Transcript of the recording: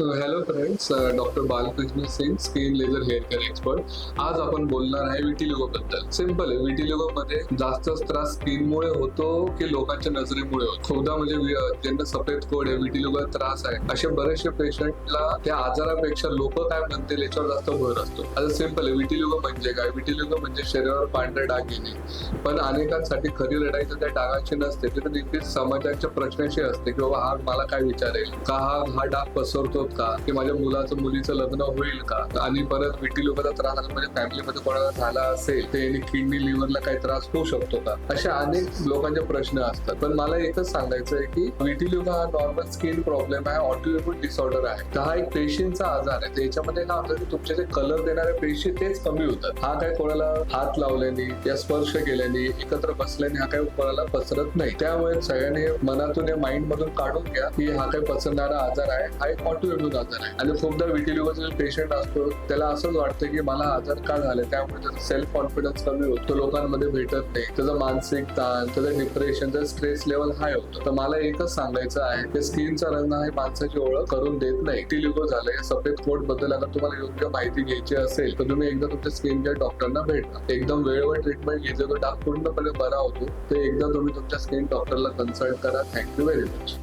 Hello friends, doctor Balkrishna Singh, skin laser hair care expert. आज आपण बोलणार आहे विटिलिगो बद्दल. सिंपल आहे, विटिलिगो मध्ये जास्त त्रास स्किनमुळे होतो की लोकांच्या नजरेमुळे होतो. खूपदा म्हणजे ज्यांना सफेद कोड आहे, विटिलिगो त्रास आहे, असे बरेचसे पेशंटला त्या आजारापेक्षा लोक काय म्हणतील याच्यावर जास्त भर असतो. आता सिंपल आहे, विटिलिगो म्हणजे काय? विटिलिगो म्हणजे शरीरावर पांढरे डाग येणे. पण अनेकांसाठी खरी लढाई तर त्या डागाची नसते, तर नेहमीच समाजाच्या प्रश्नाशी असते की बाबा हा मला काय विचारेल, का हा डाग पसरतो का, की माझ्या मुलाचं मुलीचं लग्न होईल का, आणि परत विटिलिगोचा त्रास म्हणजे फॅमिलीमध्ये कोणाला झाला असेल ते किडनी लिव्हरला काही त्रास होऊ शकतो का, अशा अनेक लोकांचे प्रश्न असतात. पण मला एकच सांगायचं आहे की विटिलिगो हा नॉर्मल स्किन प्रॉब्लेम आहे, ऑटोइम्यून डिसऑर्डर आहे. तर हा एक पेशींचा आजार आहे. त्याच्यामध्ये काय होतं की तुमचे जे कलर देणारे पेशी तेच कमी होतात. हा काय कोणाला हात लावल्याने या स्पर्श केल्याने एकत्र बसल्याने हा काही कोणाला पसरत नाही. त्यामुळे सगळ्यांनी मनातून या माइंड मधून काढून घ्या की हा काही पसरणारा आजार आहे, हा एक ऑटोइम्यून आजार आहे. आणि खूपदा विटिलिगोचा पेशंट असतो त्याला असंच वाटतं की मला आजार का झालाय, त्यामुळे त्याचा सेल्फ कॉन्फिडन्स कमी होतो, लोकांमध्ये भेटत नाही, त्याचा मानसिक ताण, त्याचं डिप्रेशन, त्याचं स्ट्रेस लेवल हाय होतं. तर मला एकच सांगायचं आहे की स्किनचा रंग हा माणसाची ओळख करून देत नाही. विटिलिगो झालंय, सफेद कोट बद्दल अगर तुम्हाला योग्य माहिती घ्यायची असेल तर तुम्ही एकदा तुमच्या स्किन केअर डॉक्टरना भेटा. एकदम वेळेवर ट्रीटमेंट घेतलं तर डाग पूर्णपणे बरा होतो. ते एकदा तुम्ही तुमच्या स्किन डॉक्टरला कन्सल्ट करा. Thank you very much.